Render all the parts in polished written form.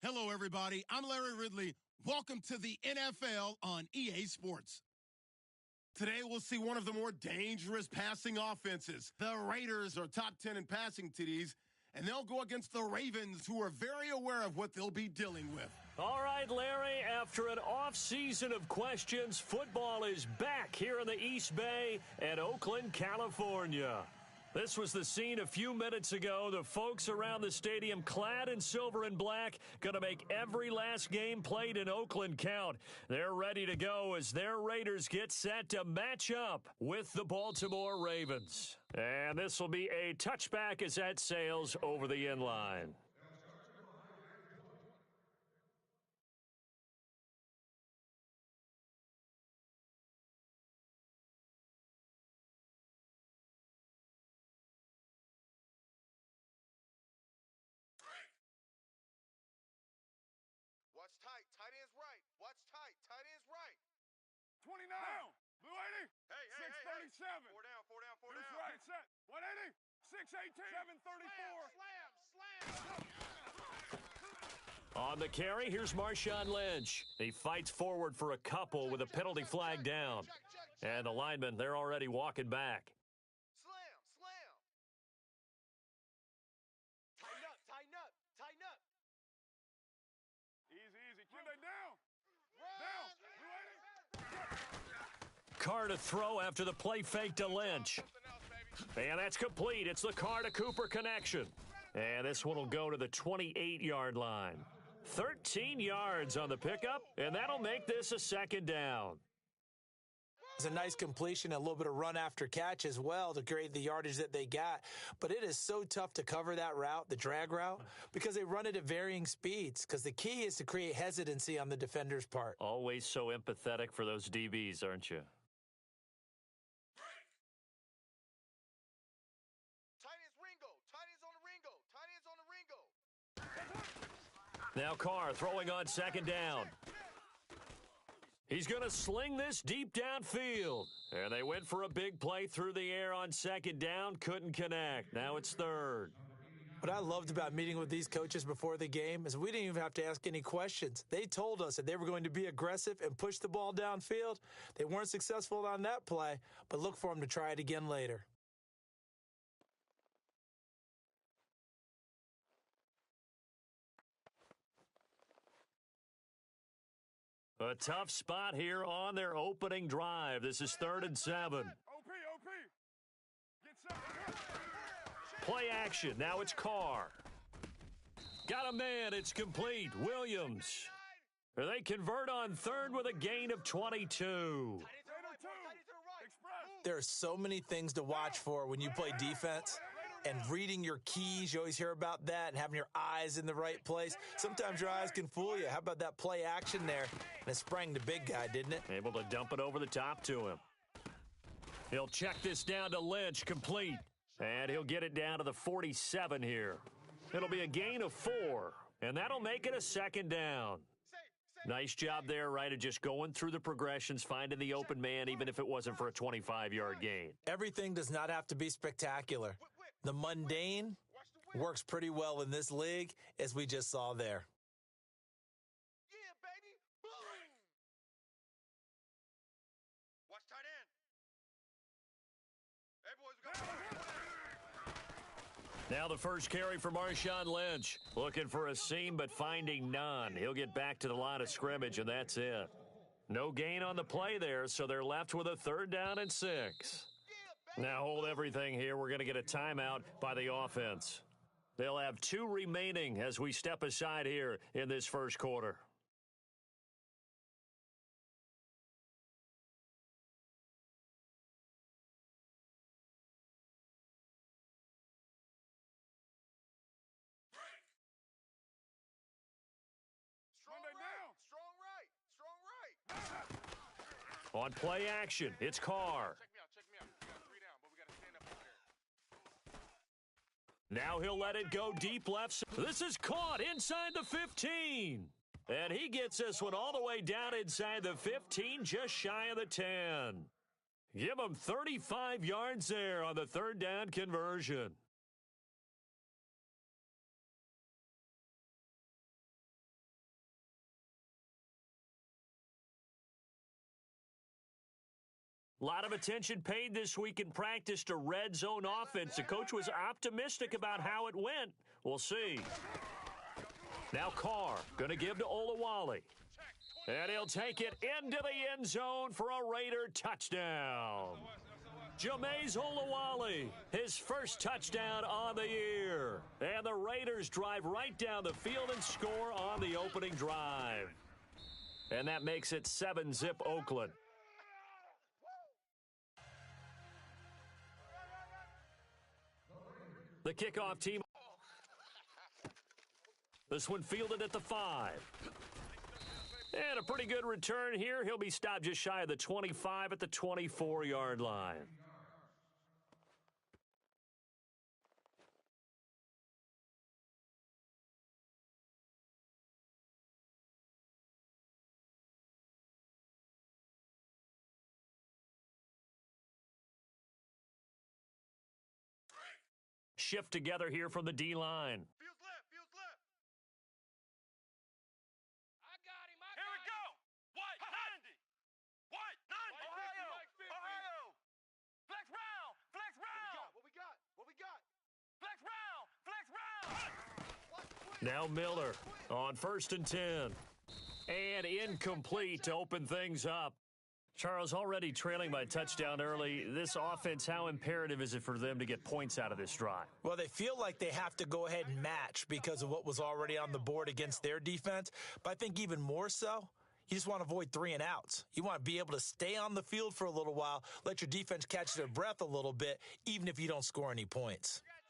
Hello, everybody. I'm Larry Ridley. Welcome to the NFL on EA Sports. Today, we'll see one of the more dangerous passing offenses. The Raiders are top 10 in passing TDs, and they'll go against the Ravens, who are very aware of what they'll be dealing with. All right, Larry, after an off-season of questions, football is back here in the East Bay at Oakland, California. This was the scene a few minutes ago. The folks around the stadium clad in silver and black going to make every last game played in Oakland count. They're ready to go as their Raiders get set to match up with the Baltimore Ravens. And this will be a touchback as that sails over the inline. Watch tight. Tight end's right. Watch tight. Tight end's right. 29. Blue 80. Hey, 637. Four down. Loose right. Set. 180. 618. 734. Slam. On the carry, here's Marshawn Lynch. He fights forward for a couple with a penalty flag down. And the linemen, they're already walking back. Slam. Tighten up. Easy. Keep it down. Carr to throw after the play fake to Lynch. And that's complete. It's the Carr to Cooper connection. And this one will go to the 28-yard line. 13 yards on the pickup, and that'll make this a second down. It's a nice completion, a little bit of run after catch as well to create the yardage that they got. But it is so tough to cover that route, the drag route, because they run it at varying speeds. Because the key is to create hesitancy on the defender's part. Always so empathetic for those DBs, aren't you? Tight end's Ringo. Tight end's on the Ringo. Now Carr throwing on second down. He's going to sling this deep downfield. And they went for a big play through the air on second down. Couldn't connect. Now it's third. What I loved about meeting with these coaches before the game is we didn't even have to ask any questions. They told us that they were going to be aggressive and push the ball downfield. They weren't successful on that play, but look for them to try it again later. A tough spot here on their opening drive. This is 3rd and 7. OP. Get set. Play action. Now it's Carr. Got a man. It's complete. Williams. They convert on 3rd with a gain of 22. There are so many things to watch for when you play defense. And reading your keys, you always hear about that, and having your eyes in the right place. Sometimes your eyes can fool you. How about that play action there? And it sprang the big guy, didn't it? Able to dump it over the top to him. He'll check this down to Lynch, complete. And he'll get it down to the 47 here. It'll be a gain of 4, and that'll make it a second down. Nice job there, right, of just going through the progressions, finding the open man, even if it wasn't for a 25-yard gain. Everything does not have to be spectacular. The mundane works pretty well in this league, as we just saw there. Yeah, baby. Boom. Watch tight end. Hey, boys, we got Now the first carry for Marshawn Lynch. Looking for a seam, but finding none. He'll get back to the line of scrimmage, and that's it. No gain on the play there, so they're left with a 3rd down and 6. Now hold everything here. We're going to get a timeout by the offense. They'll have 2 remaining as we step aside here in this first quarter. Strong right. On play action, it's Carr. Check me out. We got 3 down, but we got to stand up over there. Now he'll let it go deep left. This is caught inside the 15. And he gets this one all the way down inside the 15, just shy of the 10. Give him 35 yards there on the 3rd down conversion. A lot of attention paid this week in practice to red zone offense. The coach was optimistic about how it went. We'll see. Now Carr going to give to Olawale. And he'll take it into the end zone for a Raider touchdown. Jameis Olawale, his first touchdown on the year. And the Raiders drive right down the field and score on the opening drive. And that makes it 7-zip Oakland. The kickoff team. This one fielded at the 5. And a pretty good return here. He'll be stopped just shy of the 25 at the 24-yard line. Shift together here from the D-line. Feels left. I got him. Here we go. What? 90. What? 90. Ohio. Flex round. What we got? Flex round. Now Miller on 1st and 10. And incomplete to open things up. Charles, already trailing by touchdown early. This offense, how imperative is it for them to get points out of this drive? Well, they feel like they have to go ahead and match because of what was already on the board against their defense. But I think even more so, you just want to avoid 3 and outs. You want to be able to stay on the field for a little while, let your defense catch their breath a little bit, even if you don't score any points. Tight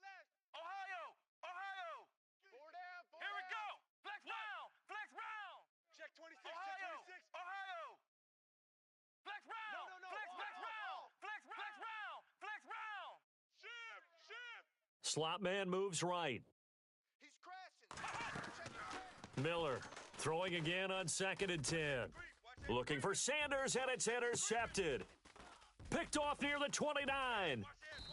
left. Ohio. 4 down. Here we go. Flex round. Check 26. Ohio. Flex round. No. Flex round. Shift. Slot man moves right. He's crashing. Miller throwing again on 2nd and 10. Looking for Sanders, and it's intercepted. Picked off near the 29. And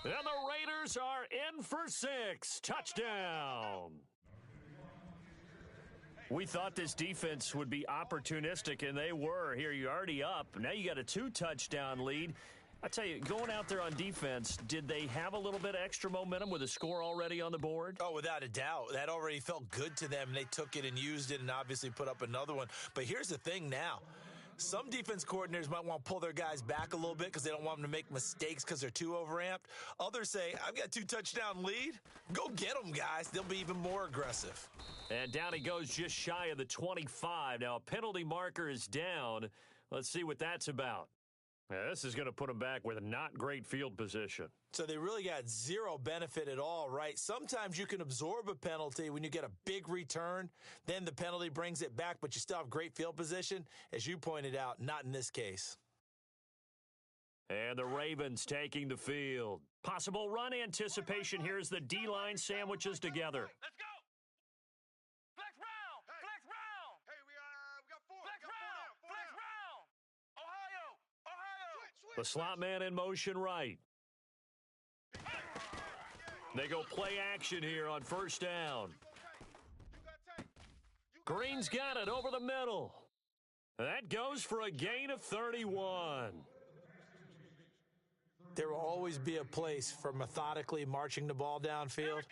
the Raiders are in for 6. Touchdown. We thought this defense would be opportunistic, and they were. Here, you're already up. Now you got a 2-touchdown lead. I tell you, going out there on defense, did they have a little bit of extra momentum with a score already on the board? Oh, without a doubt. That already felt good to them. They took it and used it and obviously put up another one. But here's the thing now. Some defense coordinators might want to pull their guys back a little bit because they don't want them to make mistakes because they're too overamped. Others say, I've got a 2-touchdown lead. Go get them, guys. They'll be even more aggressive. And down he goes just shy of the 25. Now a penalty marker is down. Let's see what that's about. Now, this is going to put them back with a not great field position. So they really got zero benefit at all, right? Sometimes you can absorb a penalty when you get a big return. Then the penalty brings it back, but you still have great field position. As you pointed out, not in this case. And the Ravens taking the field. Possible run anticipation. Here's the D-line sandwiches together. Let's go. Flex round. Hey, we got 4. Flex round. Ohio. The slot man in motion right. They go play action here on 1st down. Green's got it over the middle. That goes for a gain of 31. There will always be a place for methodically marching the ball downfield.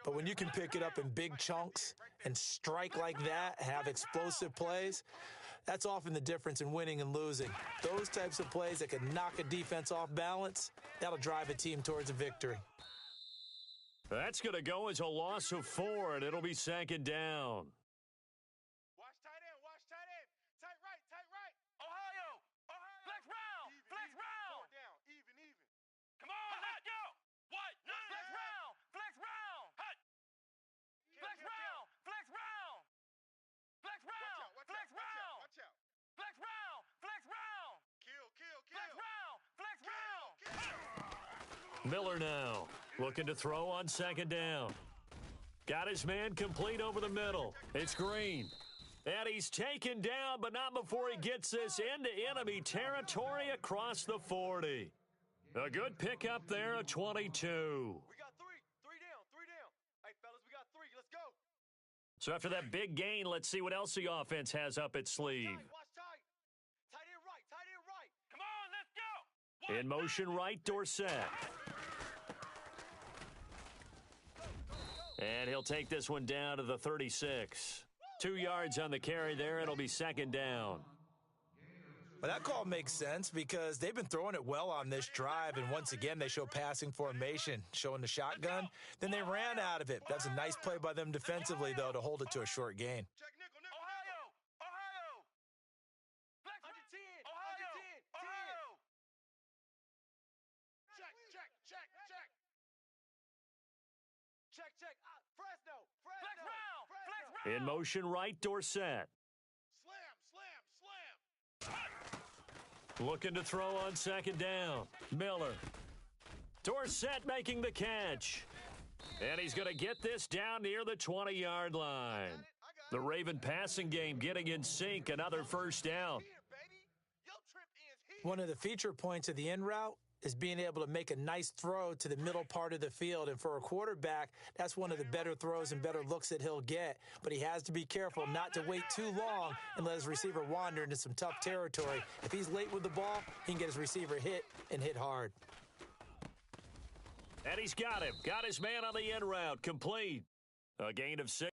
But when you can pick it up in big chunks and strike like that, have explosive plays, that's often the difference in winning and losing. Those types of plays that can knock a defense off balance, that'll drive a team towards a victory. That's going to go as a loss of 4, and it'll be 2nd down. Watch tight end. Tight right. Ohio. Flex round. 4 down. Even. Come on, let's go. What? Flex round. Hut. Flex round. Watch out. Flex round. Kill. Miller now looking to throw on 2nd down. Got his man complete over the middle. It's Green. And he's taken down, but not before he gets this into enemy territory across the 40. A good pickup there at 22. We got 3 down. Hey, fellas, we got 3. Let's go. So after that big gain, let's see what else the offense has up its sleeve. Watch tight. Tight end right. Come on, let's go. In motion right, Dorsett. And he'll take this one down to the 36. 2 yards on the carry there. It'll be second down. Well, that call makes sense because they've been throwing it well on this drive, and once again, they show passing formation, showing the shotgun. Then they ran out of it. That's a nice play by them defensively, though, to hold it to a short gain. Check nickel, nickel, Ohio, Ohio. Flex 110, Ohio, 110, Ohio. Check, check, check, check. Check, check. Fresno, Fresno. Flex round, flex round. In motion right, Dorsett. Slam, slam, slam. Looking to throw on second down. Miller. Dorsett making the catch. And he's going to get this down near the 20-yard line. The Raven passing game getting in sync. Another first down. Here, baby. Your trip is here. One of the feature points of the in route is being able to make a nice throw to the middle part of the field. And for a quarterback, that's one of the better throws and better looks that he'll get. But he has to be careful not to wait too long and let his receiver wander into some tough territory. If he's late with the ball, he can get his receiver hit and hit hard. And he's got him. Got his man on the in route. Complete. A gain of 6.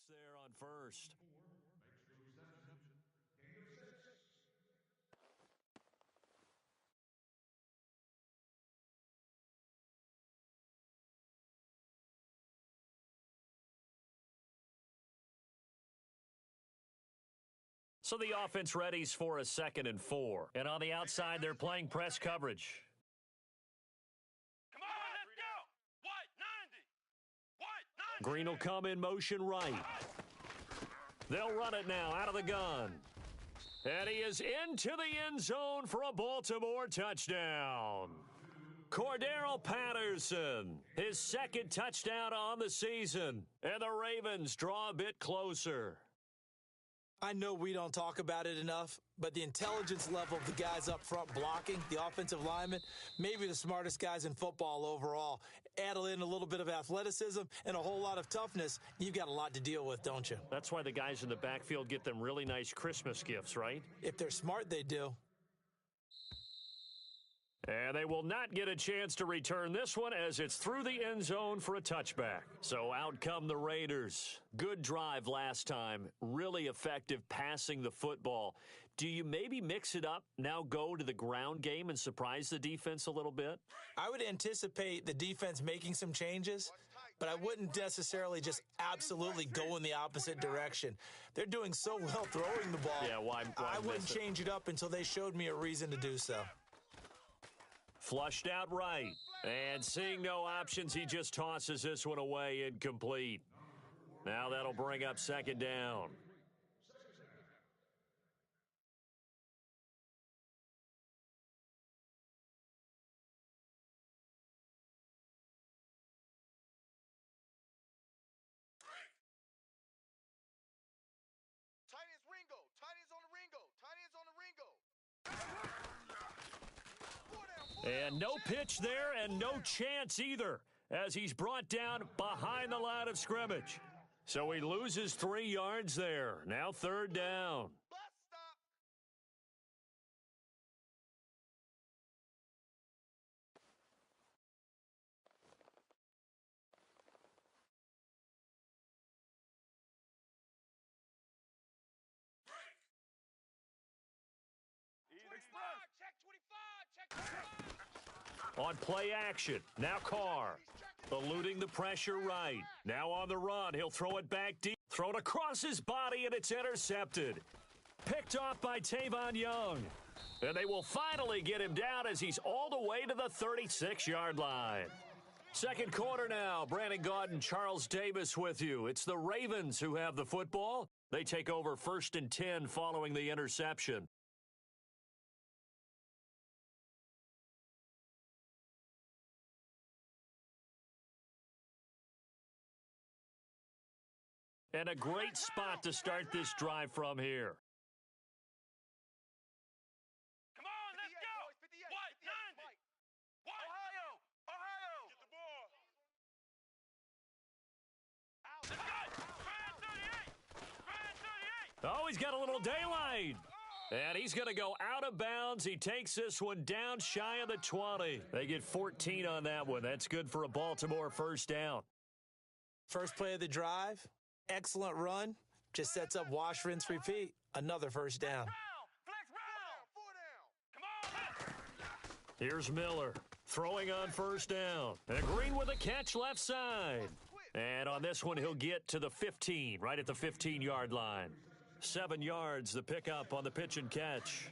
There on first. So the offense readies for a 2nd and 4. And on the outside, they're playing press coverage. Come on, let's go. What? 90. What? 90. Green will come in motion right. They'll run it now out of the gun. And he is into the end zone for a Baltimore touchdown. Cordero Patterson, his 2nd touchdown on the season. And the Ravens draw a bit closer. I know we don't talk about it enough, but the intelligence level of the guys up front blocking, the offensive linemen, maybe the smartest guys in football overall. Add in a little bit of athleticism and a whole lot of toughness, you've got a lot to deal with, don't you? That's why the guys in the backfield get them really nice Christmas gifts, right? If they're smart, they do. And they will not get a chance to return this one as it's through the end zone for a touchback. So out come the Raiders. Good drive last time. Really effective passing the football. Do you maybe mix it up, now go to the ground game and surprise the defense a little bit? I would anticipate the defense making some changes, but I wouldn't necessarily just absolutely go in the opposite direction. They're doing so well throwing the ball. Yeah, why I wouldn't miss it? change it up until they showed me a reason to do so. Flushed out right. And seeing no options, he just tosses this one away incomplete. Now that'll bring up 2nd down. Tight ends Ringo. Tight ends on the Ringo. Tight ends on the Ringo. And no pitch there and no chance either as he's brought down behind the line of scrimmage. So he loses 3 yards there. Now 3rd down. Bus stop. Check 25. Check 25. On play action. Now Carr. Eluding the pressure right. Now on the run. He'll throw it back deep. Thrown across his body, and it's intercepted. Picked off by Tavon Young. And they will finally get him down as he's all the way to the 36-yard line. 2nd quarter now. Brandon Gaudin, Charles Davis with you. It's the Ravens who have the football. They take over 1st and 10 following the interception. And a great spot to start this drive from here. Come on, let's go. What? 90. What? Ohio. Ohio. got a little daylight. And he's going to go out of bounds. He takes this one down shy of the 20. They get 14 on that one. That's good for a Baltimore first down. First play of the drive, excellent run. Just sets up wash, rinse, repeat. Another first down. Here's Miller throwing on first down. And Green with a catch left side. And on this one, he'll get to the 15, right at the 15-yard line. 7 yards, the pickup on the pitch and catch.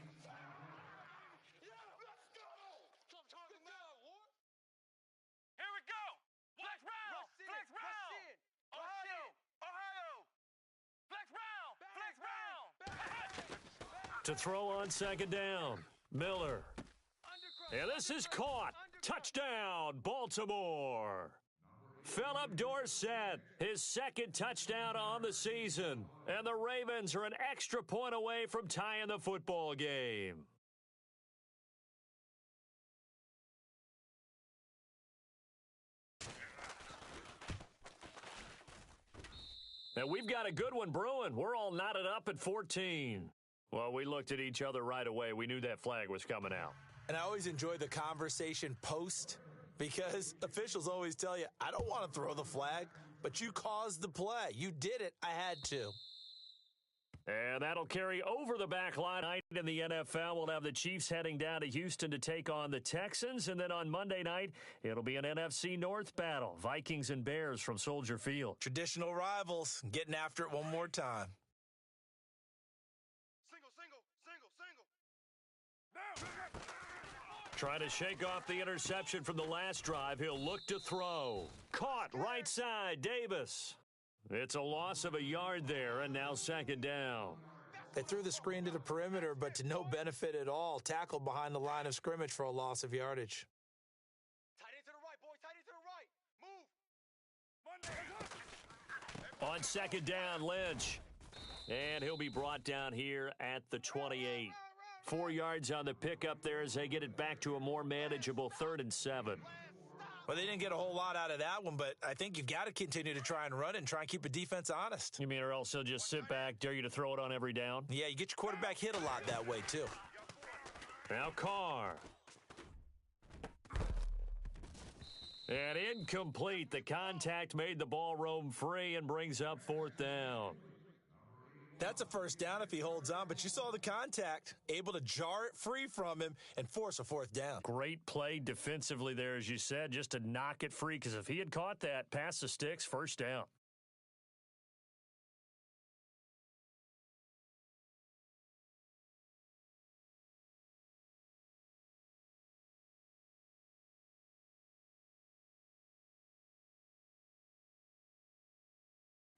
Here we go. Flex round. Flex round. Ohio. Flex round. Flex round. To throw on second down, Miller. And this is caught. Touchdown, Baltimore. Philip Dorsett, his second touchdown on the season. And the Ravens are an extra point away from tying the football game. And we've got a good one brewing. We're all knotted up at 14. Well, we looked at each other right away. We knew that flag was coming out. And I always enjoy the conversation post because officials always tell you, I don't want to throw the flag, but you caused the play. You did it. I had to. And that'll carry over the back line in the NFL. We'll have the Chiefs heading down to Houston to take on the Texans. And then on Monday night, it'll be an NFC North battle. Vikings and Bears from Soldier Field. Traditional rivals getting after it one more time. Trying to shake off the interception from the last drive. He'll look to throw. Caught right side, Davis. It's a loss of a yard there, and now second down. They threw the screen to the perimeter, but to no benefit at all. Tackled behind the line of scrimmage for a loss of yardage. Tight end to the right, boy. Tight end to the right. Move. On second down, Lynch. And he'll be brought down here at the 28. 4 yards on the pickup there as they get it back to a more manageable 3rd and 7. Well, they didn't get a whole lot out of that one, but I think you've got to continue to try and run it and try and keep the defense honest. You mean or else they'll just sit back, dare you to throw it on every down? Yeah, you get your quarterback hit a lot that way, too. Now Carr. And incomplete. The contact made the ball roam free and brings up 4th down. That's a first down if he holds on, but you saw the contact, able to jar it free from him and force a 4th down. Great play defensively there, as you said, just to knock it free, because if he had caught that, past the sticks, first down.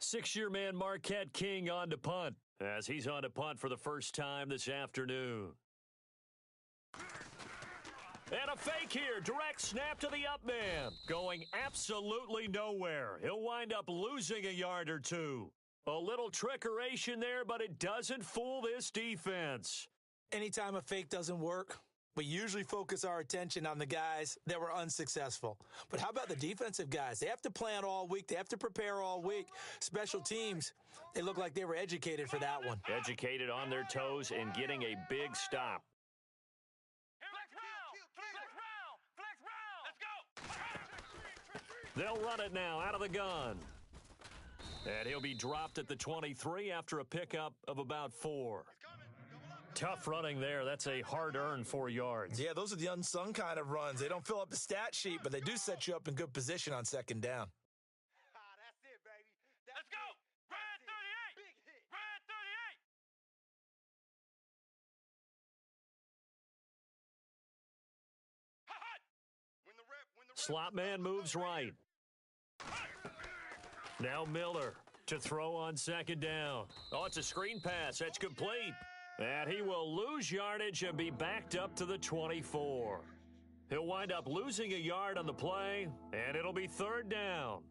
Six-year man Marquette King on to punt, as he's on to punt for the first time this afternoon. And a fake here. Direct snap to the up man. Going absolutely nowhere. He'll wind up losing a yard or two. A little trickeration there, but it doesn't fool this defense. Anytime a fake doesn't work, we usually focus our attention on the guys that were unsuccessful. But how about the defensive guys? They have to plan all week. They have to prepare all week. Special teams, they look like they were educated for that one. Educated on their toes and getting a big stop. They'll run it now out of the gun. And he'll be dropped at the 23 after a pickup of about 4. Tough running there. That's a hard-earned 4 yards. Yeah, those are the unsung kind of runs. They don't fill up the stat sheet, but they do set you up in good position on second down. That's it, baby. Let's go. Red 38. Big hit. Red 38. Hot. When the rep. Slot man moves right. Now Miller to throw on second down. Oh, it's a screen pass. That's complete. And he will lose yardage and be backed up to the 24. He'll wind up losing a yard on the play, and it'll be 3rd down.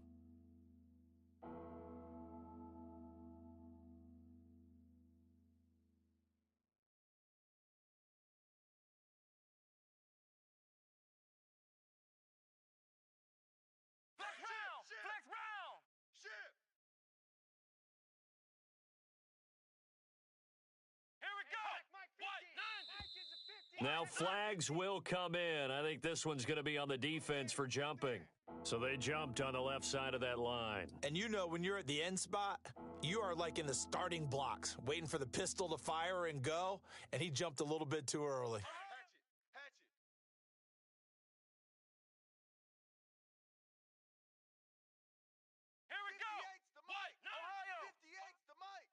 Now flags will come in. I think this one's going to be on the defense for jumping. So they jumped on the left side of that line. And you know, when you're at the end spot, you are like in the starting blocks, waiting for the pistol to fire and go, and he jumped a little bit too early. Hatch it. Here we go. 58's the mic. Ohio. 58's the mic.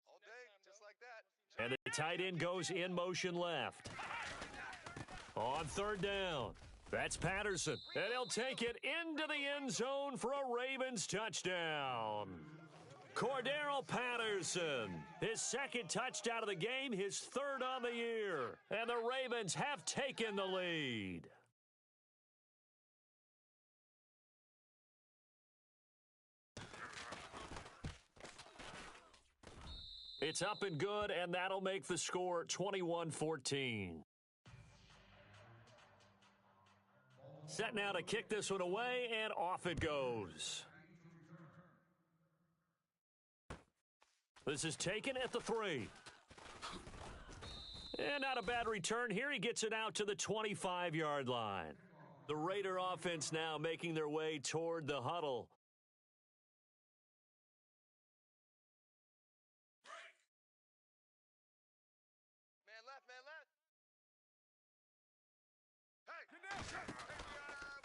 All day, just like that. And the tight end goes in motion left. On third down. That's Patterson. And he'll take it into the end zone for a Ravens touchdown. Cordero Patterson, his second touchdown of the game, his third on the year. And the Ravens have taken the lead. It's up and good, and that'll make the score 21-14. Set now to kick this one away, and off it goes. This is taken at the 3. And not a bad return here. He gets it out to the 25-yard line. The Raider offense now making their way toward the huddle. Man left, man left.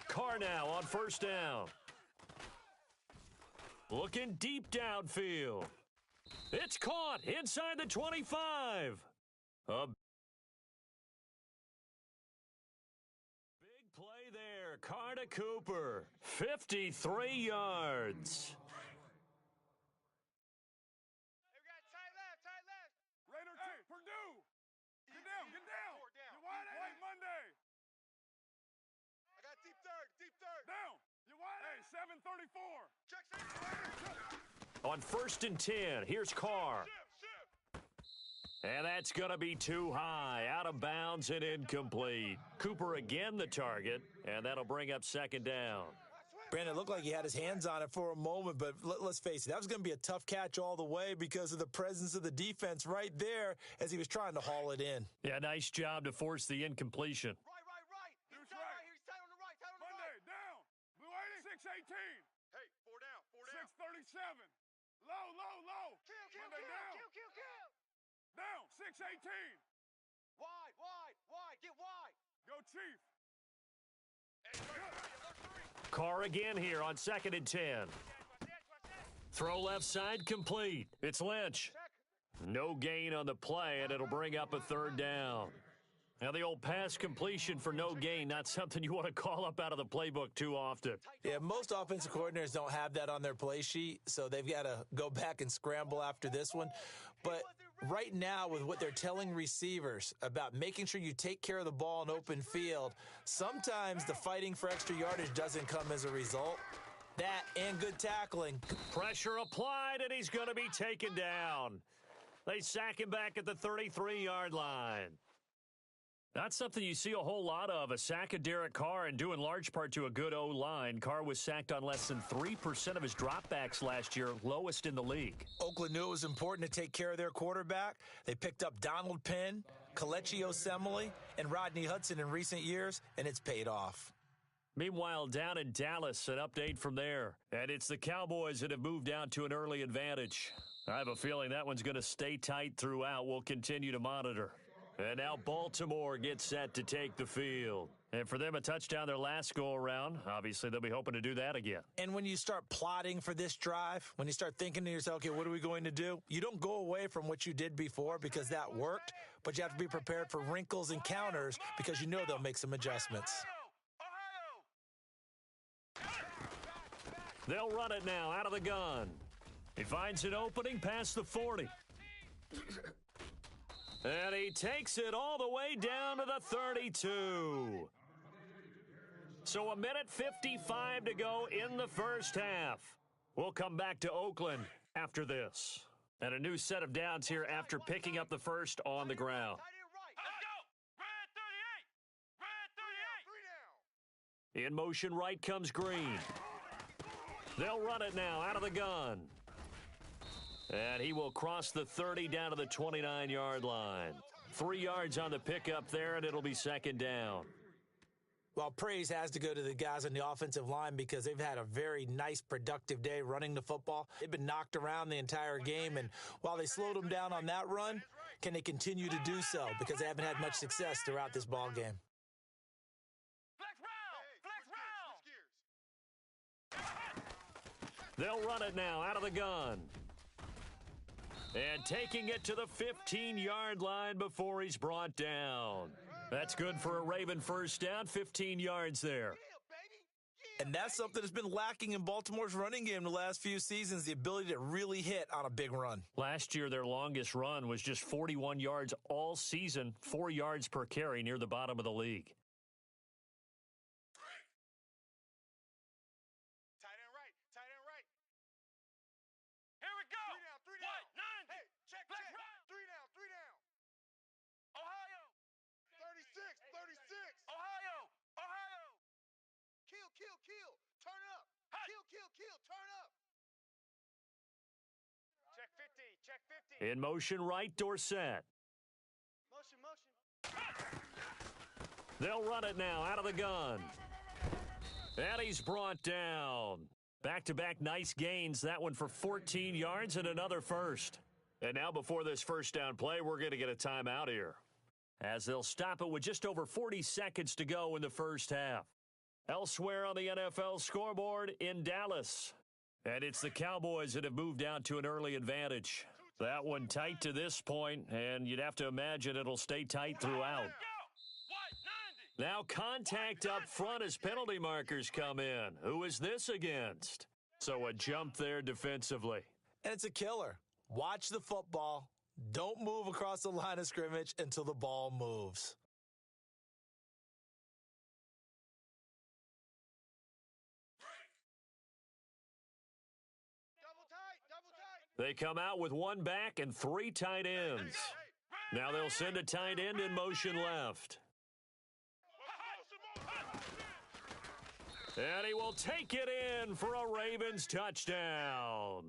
Carr now on first down. Looking deep downfield. It's caught inside the 25. A big play there. Carr to Cooper. 53 yards. Hey, we got tight left, tight left. Raider 2, Purdue. Get down, get down. Four down. You wide White Monday. I got deep third, deep third. Down. You wide Hey, 734. Check, check. On first and 10, here's Carr. And that's going to be too high. Out of bounds and incomplete. Cooper again the target, and that'll bring up second down. Brandon, it looked like he had his hands on it for a moment, but let's face it, that was going to be a tough catch all the way because of the presence of the defense right there as he was trying to haul it in. Yeah, nice job to force the incompletion. Right. He's Deuce tight right. right here. He's tight on the right, tight on the Monday, right. down. Blue 80. 618. Hey, four down, four down. 637. Low. Kill. Monday, down. Down. 618. Wide. Get wide. Go Chief. Carr again here on second and 10. Throw left side complete. It's Lynch. No gain on the play, and it'll bring up a third down. Now, the old pass completion for no gain, not something you want to call up out of the playbook too often. Yeah, most offensive coordinators don't have that on their play sheet, so they've got to go back and scramble after this one. But right now, with what they're telling receivers about making sure you take care of the ball in open field, sometimes the fighting for extra yardage doesn't come as a result. That and good tackling. Pressure applied, and he's going to be taken down. They sack him back at the 33-yard line. Not something you see a whole lot of, a sack of Derek Carr, and due in large part to a good O-line. Carr was sacked on less than 3% of his dropbacks last year, lowest in the league. Oakland knew it was important to take care of their quarterback. They picked up Donald Penn, Kelechi Osemele, and Rodney Hudson in recent years, and it's paid off. Meanwhile, down in Dallas, an update from there. And it's the Cowboys that have moved out to an early advantage. I have a feeling that one's going to stay tight throughout. We'll continue to monitor. And now Baltimore gets set to take the field. And for them, a touchdown their last go-around. Obviously, they'll be hoping to do that again. And when you start plotting for this drive, when you start thinking to yourself, okay, what are we going to do? You don't go away from what you did before because that worked, but you have to be prepared for wrinkles and counters because you know they'll make some adjustments. They'll run it now out of the gun. He finds an opening past the 40. And he takes it all the way down to the 32. So a minute 55 to go in the first half. We'll come back to Oakland after this. And a new set of downs here after picking up the first on the ground. In motion right comes Green. They'll run it now out of the gun. And he will cross the 30 down to the 29-yard line. 3 yards on the pickup there, and it'll be second down. Well, praise has to go to the guys on the offensive line because they've had a very nice, productive day running the football. They've been knocked around the entire game, and while they slowed them down on that run, can they continue to do so? Because they haven't had much success throughout this ball game. Flex round! Flex round! They'll run it now out of the gun. And taking it to the 15-yard line before he's brought down. That's good for a Raven first down, 15 yards there. And that's something that's been lacking in Baltimore's running game the last few seasons, the ability to really hit on a big run. Last year, their longest run was just 41 yards all season, 4 yards per carry, near the bottom of the league. Tight end right. Tight end right. Here we go! Three down. What? 90! Hey, check, Flex check. round! 3 down. 3 down. Ohio! 36. 36. Ohio! Ohio! Kill, kill, kill. Turn up. Hut. Kill, kill, kill. Turn up. Check 50. Check 50. In motion right, Dorsett. Motion, motion. They'll run it now out of the gun. And he's brought down. Back-to-back nice gains. That one for 14 yards and another first. And now before this first down play, we're going to get a timeout here, as they'll stop it with just over 40 seconds to go in the first half. Elsewhere on the NFL scoreboard in Dallas. And it's the Cowboys that have moved down to an early advantage. That one tight to this point, and you'd have to imagine it'll stay tight throughout. What? 90! Now contact up front as penalty markers come in. Who is this against? So a jump there defensively. And it's a killer. Watch the football. Don't move across the line of scrimmage until the ball moves. Double tight. Double tight. They come out with one back and 3 tight ends. Now they'll send a tight end in motion left. And he will take it in for a Ravens touchdown.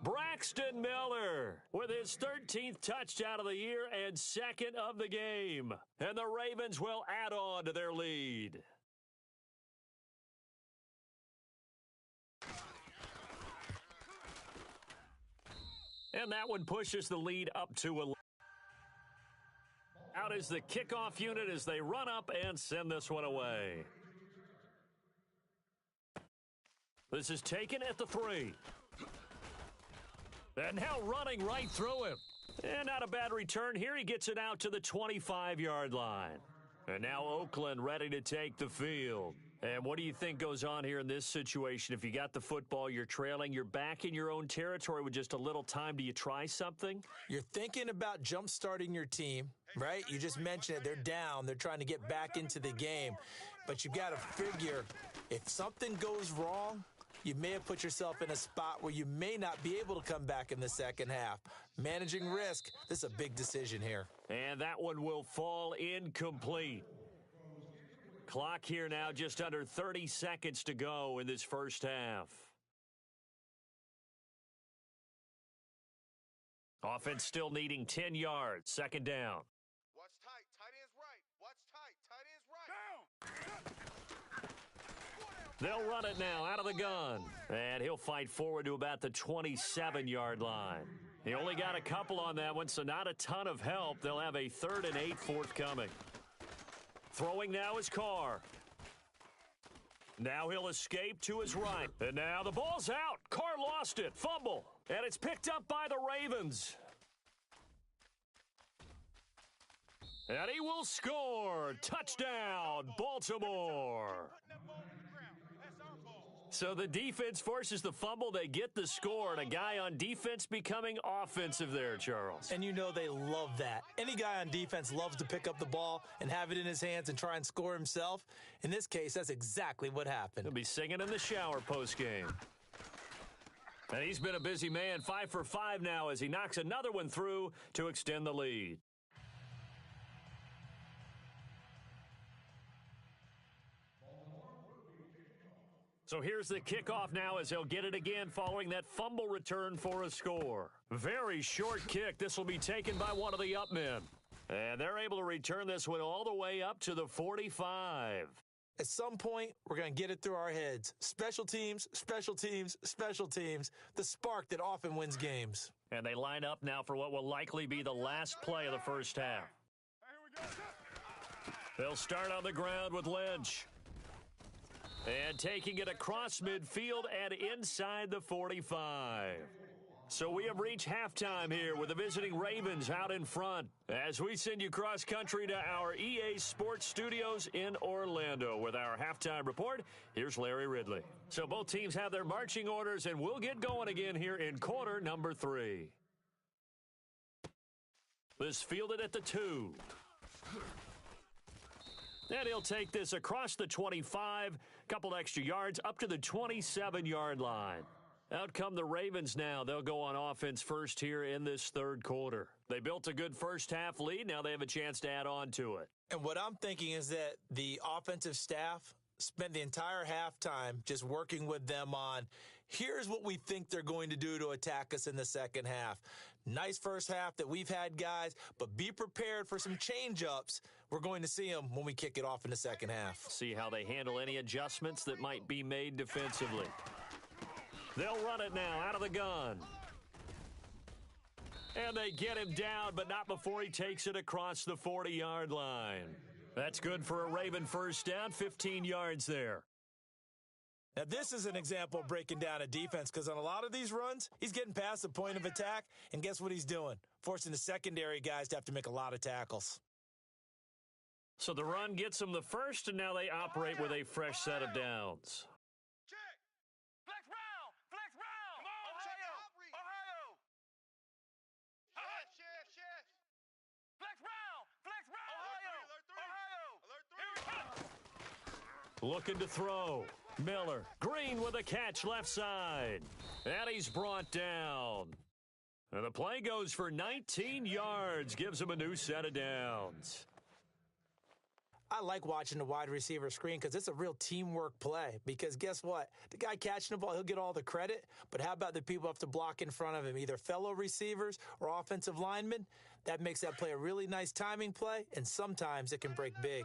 Braxton Miller with his 13th touchdown of the year and second of the game. And the Ravens will add on to their lead. And that one pushes the lead up to 11. Out is the kickoff unit as they run up and send this one away. This is taken at the 3. And now running right through him. And not a bad return here. He gets it out to the 25-yard line. And now Oakland ready to take the field. And what do you think goes on here in this situation? If you got the football, you're trailing, you're back in your own territory with just a little time. Do you try something? You're thinking about jump-starting your team, right? You just mentioned it. They're down. They're trying to get back into the game. But you've got to figure, if something goes wrong, you may have put yourself in a spot where you may not be able to come back in the second half. Managing risk, this is a big decision here. And that one will fall incomplete. Clock here now, just under 30 seconds to go in this first half. Offense still needing 10 yards. Second down. Watch tight. Tight ends right. Watch tight. Tight ends right. They'll run it now out of the gun. And he'll fight forward to about the 27-yard line. He only got a couple on that one, so not a ton of help. They'll have a 3rd and 8 forthcoming. Throwing now is Carr. Now he'll escape to his right. And now the ball's out. Carr lost it. Fumble. And it's picked up by the Ravens. And he will score. Touchdown, Baltimore. So the defense forces the fumble. They get the score, and a guy on defense becoming offensive there, Charles. And you know they love that. Any guy on defense loves to pick up the ball and have it in his hands and try and score himself. In this case, that's exactly what happened. He'll be singing in the shower postgame. And he's been a busy man, 5 for 5 now as he knocks another one through to extend the lead. So here's the kickoff now as he'll get it again following that fumble return for a score. Very short kick. This will be taken by one of the up men. And they're able to return this one all the way up to the 45. At some point, we're going to get it through our heads. Special teams, special teams, special teams. The spark that often wins games. And they line up now for what will likely be the last play of the first half. They'll start on the ground with Lynch. And taking it across midfield and inside the 45. So we have reached halftime here with the visiting Ravens out in front as we send you cross-country to our EA Sports Studios in Orlando with our halftime report. Here's Larry Ridley. So both teams have their marching orders, and we'll get going again here in quarter number 3. This fielded at the 2. And he'll take this across the 25, couple extra yards, up to the 27-yard line. Out come the Ravens now. They'll go on offense first here in this third quarter. They built a good first-half lead. Now they have a chance to add on to it. And what I'm thinking is that the offensive staff spent the entire halftime just working with them on, here's what we think they're going to do to attack us in the second half. Nice first half that we've had, guys, but be prepared for some change-ups. We're going to see them when we kick it off in the second half. See how they handle any adjustments that might be made defensively. They'll run it now out of the gun. And they get him down, but not before he takes it across the 40-yard line. That's good for a Raven first down, 15 yards there. Now, this is an example of breaking down a defense because on a lot of these runs, he's getting past the point of attack, and guess what he's doing? Forcing the secondary guys to have to make a lot of tackles. So the run gets them the first, and now they operate with a fresh set of downs. Looking to throw. Miller. Green with a catch left side. And he's brought down. And the play goes for 19 yards. Gives him a new set of downs. I like watching the wide receiver screen because it's a real teamwork play. Because guess what? The guy catching the ball, he'll get all the credit. But how about the people who have to block in front of him, either fellow receivers or offensive linemen? That makes that play a really nice timing play, and sometimes it can break big.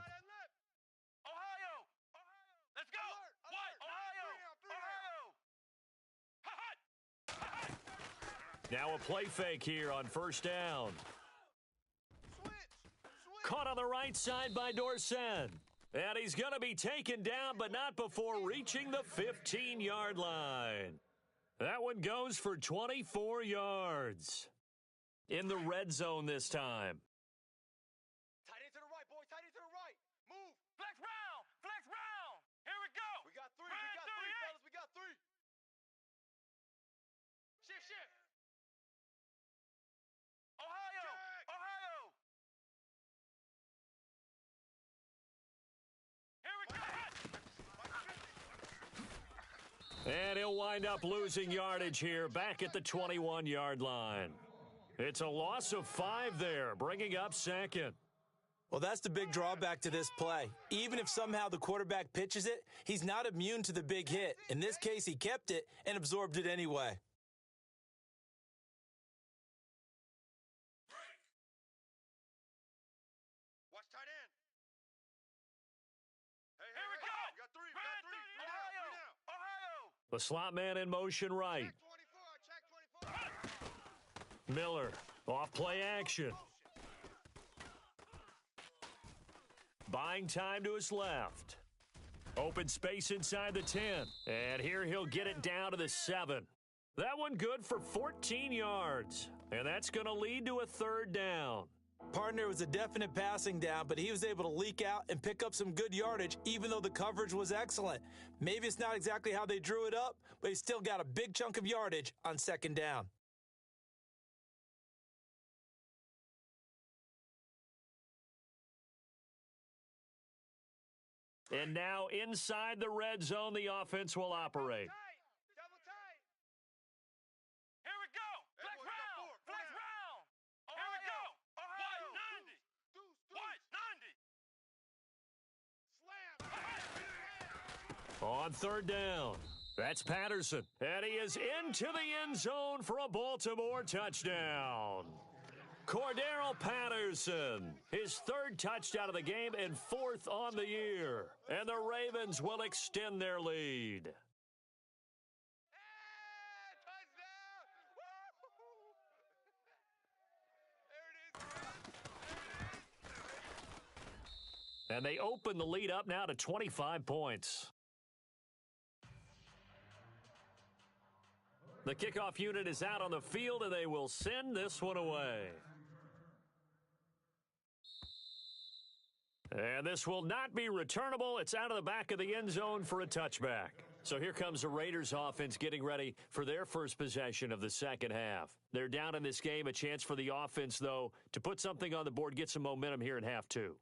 Now a play fake here on first down. Caught on the right side by Dorsen. And he's going to be taken down, but not before reaching the 15-yard line. That one goes for 24 yards. In the red zone this time. Tight end to the right, boys. Tight end to the right. Move. Flex round. Flex round. Here we go. We got three. We got three, fellas. We got three. Shift, shift. Ohio. Check. Ohio. Here we go. And he'll wind up losing yardage here back at the 21-yard line. It's a loss of 5 there, bringing up second. Well, that's the big drawback to this play. Even if somehow the quarterback pitches it, he's not immune to the big hit. In this case, he kept it and absorbed it anyway. Watch tight end. Hey, here we go. We got three. We got three. Ohio. Ohio. The slot man in motion right. Check 24. Check 24. Miller, off play action. Buying time to his left. Open space inside the 10. And here he'll get it down to the 7. That one good for 14 yards. And that's going to lead to a third down. Partner was a definite passing down, but he was able to leak out and pick up some good yardage, even though the coverage was excellent. Maybe it's not exactly how they drew it up, but he still got a big chunk of yardage on second down. And now inside the red zone, the offense will operate. Double tight. Here we go. Flex round. Flex round. Here we go. Ohio. 90. What? 90. Slam. On third down, that's Patterson. And he is into the end zone for a Baltimore touchdown. Cordero Patterson, his third touchdown of the game and fourth on the year. And the Ravens will extend their lead. And they open the lead up now to 25 points. The kickoff unit is out on the field, and they will send this one away. And this will not be returnable. It's out of the back of the end zone for a touchback. So here comes the Raiders offense getting ready for their first possession of the second half. They're down in this game. A chance for the offense, though, to put something on the board, get some momentum here in half two.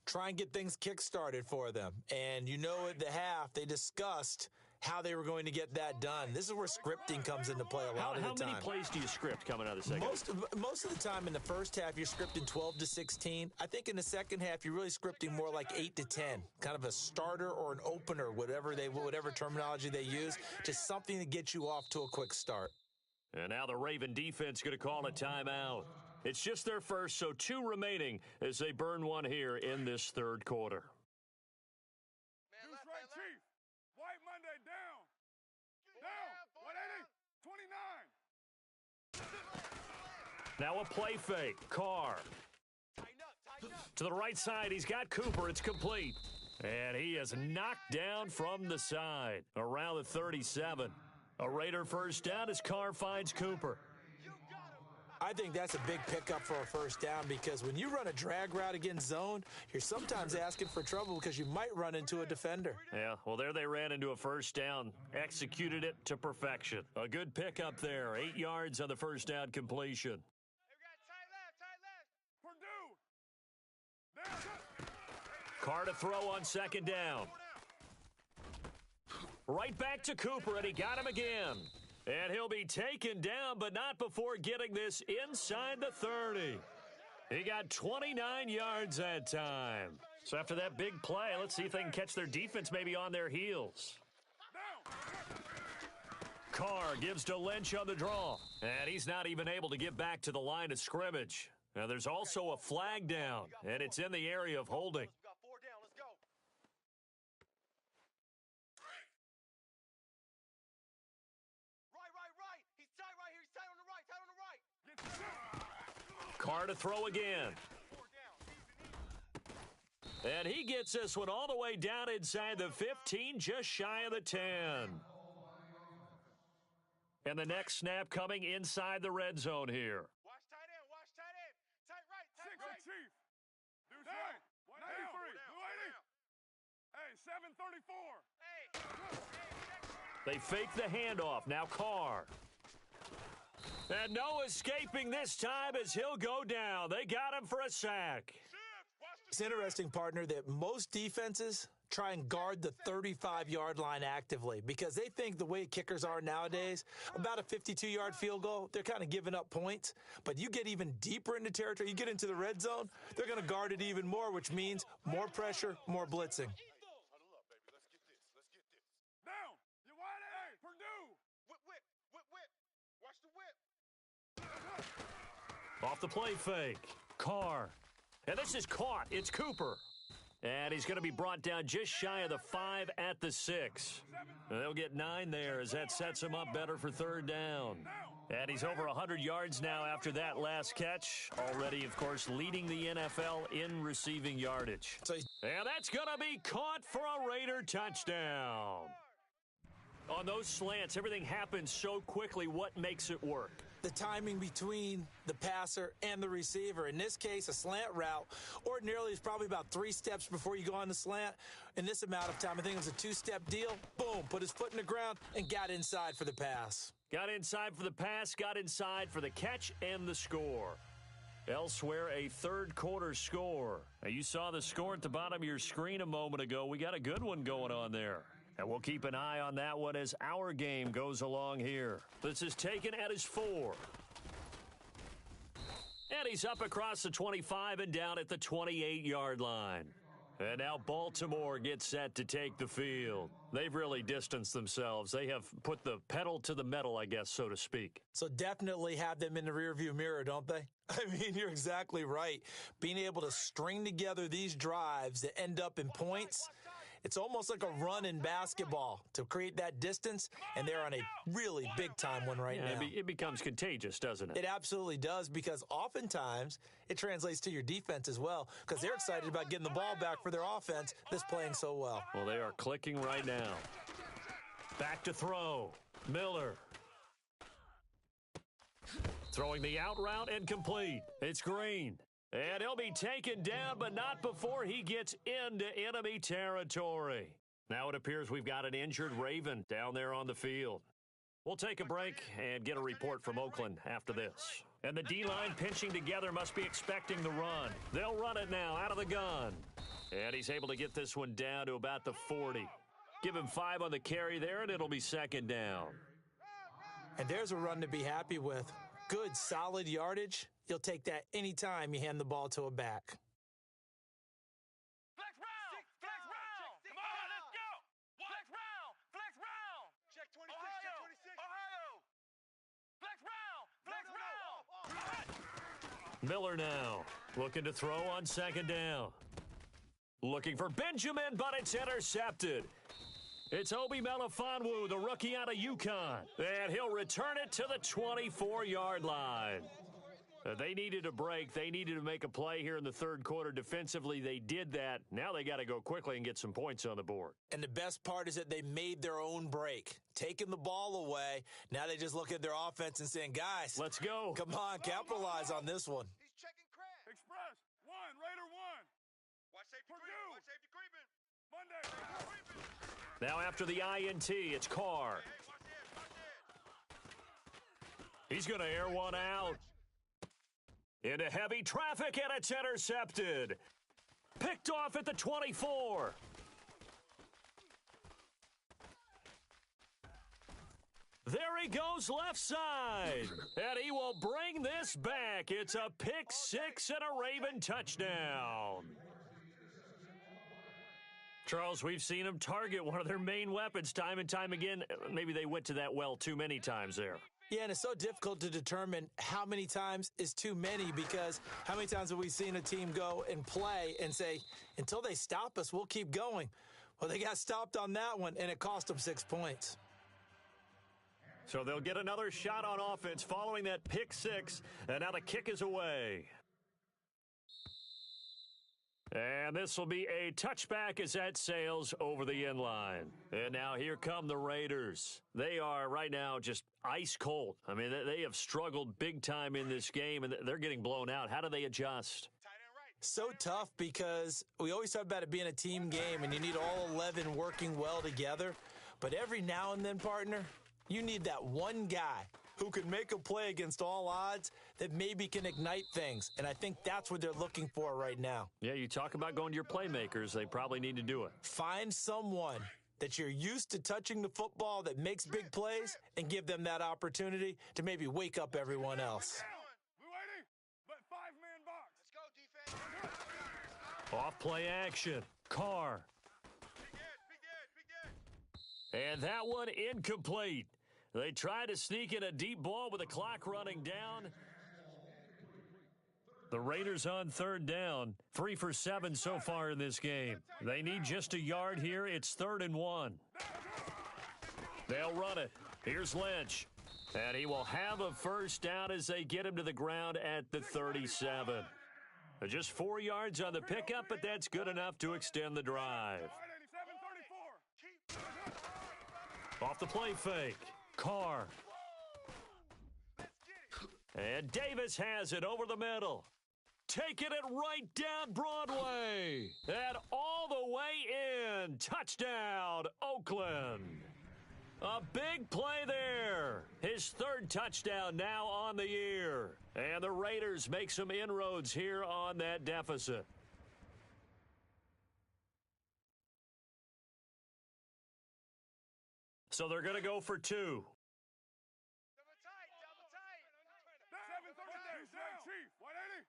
Try and get things kick-started for them. And you know at the half, they discussed how they were going to get that done. This is where scripting comes into play a lot of the time. How many plays do you script coming out of the second? Most of the time in the first half, you're scripting 12 to 16. I think in the second half, you're really scripting more like 8 to 10, kind of a starter or an opener, whatever terminology they use, just something to get you off to a quick start. And now the Raven defense going to call a timeout. It's just their first, so 2 remaining as they burn one here in this third quarter. Now a play fake. Carr. To the right side, he's got Cooper. It's complete. And he is knocked down from the side around the 37. A Raider first down as Carr finds Cooper. I think that's a big pickup for a first down because when you run a drag route against zone, you're sometimes asking for trouble because you might run into a defender. Yeah, well, there they ran into a first down, executed it to perfection. A good pickup there, 8 yards on the first down completion. Carr to throw on second down. Right back to Cooper, and he got him again. And he'll be taken down, but not before getting this inside the 30. He got 29 yards that time. So after that big play, let's see if they can catch their defense maybe on their heels. Carr gives to Lynch on the draw. And he's not even able to get back to the line of scrimmage. Now there's also a flag down, and it's in the area of holding. Carr to throw again. And he gets this one all the way down inside the 15, just shy of the 10. And the next snap coming inside the red zone here. Watch tight end, tight right, tight right. Chief. Do down. 93. 280. Hey, 734. They fake the handoff. Now Carr. And no escaping this time as he'll go down. They got him for a sack. It's interesting, partner, that most defenses try and guard the 35-yard line actively because they think the way kickers are nowadays, about a 52-yard field goal, they're kind of giving up points. But you get even deeper into territory, you get into the red zone, they're going to guard it even more, which means more pressure, more blitzing. Down. You wide A. Purdue. Whip. Watch the whip. Off the play fake. Carr. And this is caught. It's Cooper. And he's going to be brought down just shy of the 5 at the 6. They'll get 9 there as that sets him up better for third down. And he's over 100 yards now after that last catch. Already, of course, leading the NFL in receiving yardage. And that's going to be caught for a Raider touchdown. On those slants, everything happens so quickly. What makes it work? The timing between the passer and the receiver. In this case, a slant route ordinarily is probably about 3 steps before you go on the slant. In this amount of time, I think it was a 2-step deal. Boom, put his foot in the ground and got inside for the pass. Got inside for the pass, got inside for the catch and the score. Elsewhere, a third quarter score. Now, you saw the score at the bottom of your screen a moment ago. We got a good one going on there. And we'll keep an eye on that one as our game goes along here. This is taken at his 4. And he's up across the 25 and down at the 28-yard line. And now Baltimore gets set to take the field. They've really distanced themselves. They have put the pedal to the metal, I guess, so to speak. So definitely have them in the rearview mirror, don't they? I mean, you're exactly right. Being able to string together these drives that end up in points, it's almost like a run in basketball to create that distance, and they're on a really big-time one right now. It becomes contagious, doesn't it? It absolutely does, because oftentimes it translates to your defense as well, because they're excited about getting the ball back for their offense that's playing so well. Well, they are clicking right now. Back to throw. Miller. Throwing the out route incomplete. It's Green. And he'll be taken down, but not before he gets into enemy territory. Now it appears we've got an injured Raven down there on the field. We'll take a break and get a report from Oakland after this. And the D-line pinching together must be expecting the run. They'll run it now out of the gun. And he's able to get this one down to about the 40. Give him 5 on the carry there, and it'll be second down. And there's a run to be happy with. Good, solid yardage. You'll take that anytime you hand the ball to a back. Flex round! Flex round! Come on, let's go! Flex round! Flex round! Check 26, Ohio! check 26. Ohio! Flex round! Flex round! Miller now looking to throw on second down. Looking for Benjamin, but it's intercepted. It's Obi Melifonwu, the rookie out of UConn. And he'll return it to the 24-yard line. They needed a break. They needed to make a play here in the third quarter. Defensively, they did that. Now they got to go quickly and get some points on the board. And the best part is that they made their own break, taking the ball away. Now they just look at their offense and saying, guys, let's go. Come on, capitalize on this one. He's checking crack. Express! 1, Raider 1! Watch safety creeping. Watch safety creeping. Monday! Creeping! Now after the INT, it's Carr. Hey, watch this. He's going to air one out. Into heavy traffic, and it's intercepted. Picked off at the 24. There he goes left side. And he will bring this back. It's a pick 6 and a Raven touchdown. Charles, we've seen them target one of their main weapons time and time again. Maybe they went to that well too many times there. Yeah, and it's so difficult to determine how many times is too many, because how many times have we seen a team go and play and say, until they stop us, we'll keep going. Well, they got stopped on that one, and it cost them 6 points. So they'll get another shot on offense following that pick 6, and now the kick is away. And this will be a touchback as that sails over the end line. And now here come the Raiders. They are right now just ice cold. I mean, they have struggled big time in this game, and they're getting blown out. How do they adjust? So tough, because we always talk about it being a team game, and you need all 11 working well together. But every now and then, partner, you need that one guy who can make a play against all odds that maybe can ignite things. And I think that's what they're looking for right now. Yeah, you talk about going to your playmakers. They probably need to do it. Find someone that you're used to touching the football that makes big plays and give them that opportunity to maybe wake up everyone else. We waiting? But 5-man box. Let's go, defense. Off play action. Carr. Big And that one incomplete. They try to sneak in a deep ball with the clock running down. The Raiders on third down. 3 for 7 so far in this game. They need just a yard here. It's 3rd and 1. They'll run it. Here's Lynch. And he will have a first down as they get him to the ground at the 37. Just 4 yards on the pickup, but that's good enough to extend the drive. 87-34. Off the play fake. Carr. And Davis has it over the middle. Taking it right down Broadway. And all the way in. Touchdown, Oakland. A big play there. His 3rd touchdown now on the year. And the Raiders make some inroads here on that deficit. So they're going to go for 2. Double tight, double tight. 7-32, Chief. 180.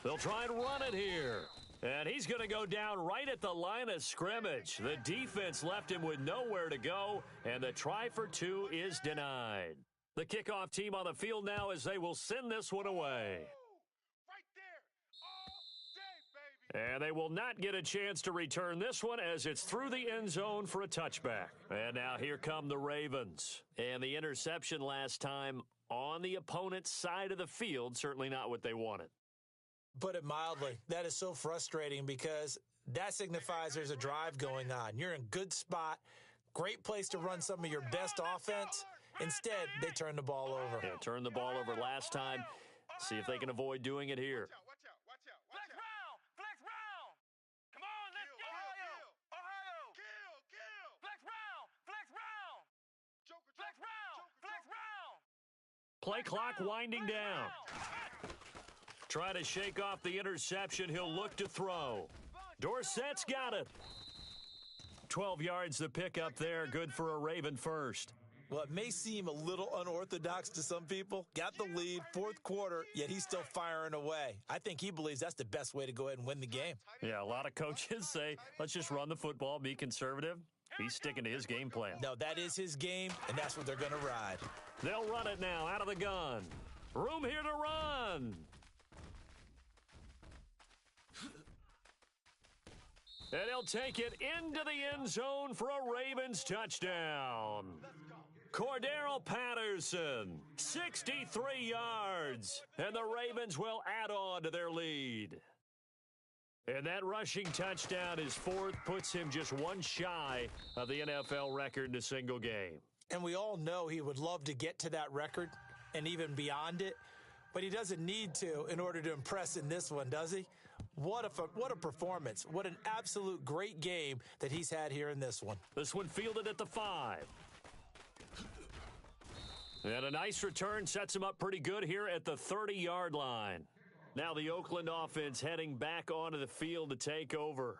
They'll try and run it here. And he's going to go down right at the line of scrimmage. The defense left him with nowhere to go, and the try for two is denied. The kickoff team on the field now as they will send this one away. Right there. All day, baby. And they will not get a chance to return this one as it's through the end zone for a touchback. And now here come the Ravens. And the interception last time on the opponent's side of the field, certainly not what they wanted. Put it mildly, that is so frustrating because that signifies there's a drive going on. You're in good spot, great place to run some of your best offense. Instead, they turn the ball over. Yeah, turned the ball over last time. See if they can avoid doing it here. Watch out. Flex round. Flex round. Come on, let's go. Ohio. Kill. Flex round. Flex round. Joker. Flex round. Flex round. Play clock winding Flex down. round. Try to shake off the interception. He'll look to throw. Dorsett's got it. 12 yards the pick up there. Good for a Raven first. Well, it may seem a little unorthodox to some people. Got the lead, fourth quarter, yet he's still firing away. I think he believes that's the best way to go ahead and win the game. Yeah, a lot of coaches say, let's just run the football, be conservative. He's sticking to his game plan. No, that is his game, and that's what they're going to ride. They'll run it now out of the gun. Room here to run. And he'll take it into the end zone for a Ravens touchdown. Cordero Patterson, 63 yards, and the Ravens will add on to their lead. And that rushing touchdown, his fourth, puts him just one shy of the NFL record in a single game. And we all know he would love to get to that record and even beyond it, but he doesn't need to in order to impress in this one, does he? What a performance. What an absolute great game that he's had here in this one. This one fielded at the 5. And a nice return sets him up pretty good here at the 30-yard line. Now the Oakland offense heading back onto the field to take over.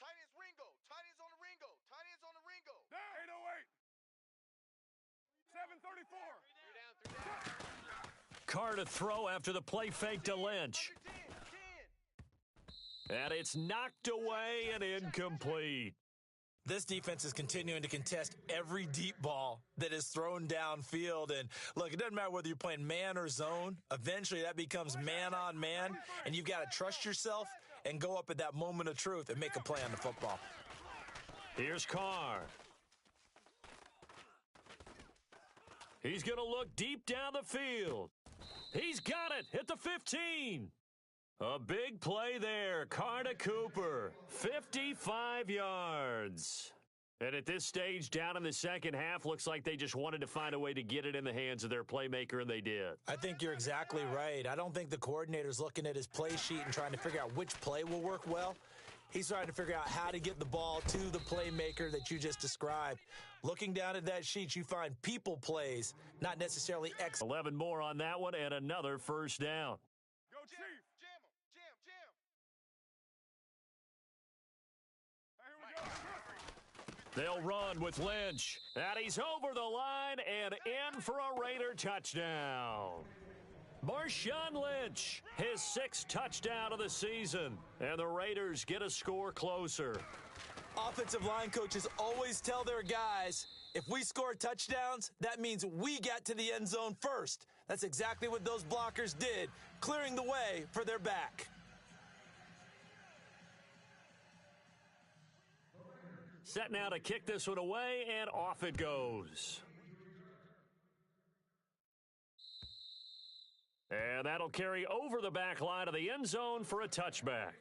Tight ends Ringo. Tight ends on the Ringo. Tight ends on the Ringo. 808. 734. Three down. Carr to throw after the play fake to Lynch. 10. And it's knocked away and incomplete. This defense is continuing to contest every deep ball that is thrown downfield. And look, it doesn't matter whether you're playing man or zone. Eventually that becomes man on man, and you've got to trust yourself and go up at that moment of truth and make a play on the football. Here's Carr. He's going to look deep down the field. He's got it at the 15. A big play there. Carr to Cooper. 55 yards. And at this stage, down in the second half, looks like they just wanted to find a way to get it in the hands of their playmaker, and they did. I think you're exactly right. I don't think the coordinator's looking at his play sheet and trying to figure out which play will work well. He's trying to figure out how to get the ball to the playmaker that you just described. Looking down at that sheet, you find people plays, not necessarily 11 more on that one, and another first down. Go, Chief. Jam him. Jam. Hey, here we go. They'll run with Lynch. And he's over the line and in for a Raider touchdown. Marshawn Lynch, his 6th touchdown of the season. And the Raiders get a score closer. Offensive line coaches always tell their guys, if we score touchdowns, that means we got to the end zone first. That's exactly what those blockers did, clearing the way for their back. Set now to kick this one away, and off it goes. And that'll carry over the back line of the end zone for a touchback.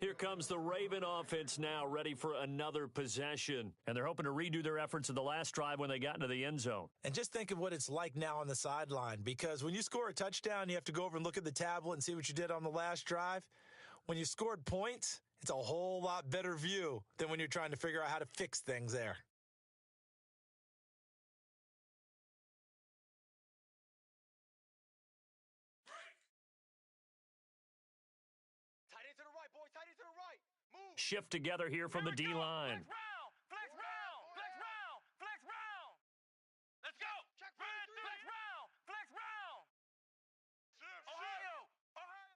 Here comes the Raven offense now, ready for another possession. And they're hoping to redo their efforts in the last drive when they got into the end zone. And just think of what it's like now on the sideline, because when you score a touchdown, you have to go over and look at the tablet and see what you did on the last drive. When you scored points, it's a whole lot better view than when you're trying to figure out how to fix things there. Tight end to the right, boys. Tight end to the right. Move. Shift together here from the D-line. Flex round. Flex round. Flex round. Flex round. Let's go. Check Red 43. flex round. Flex round. Shift. Ohio. Ohio.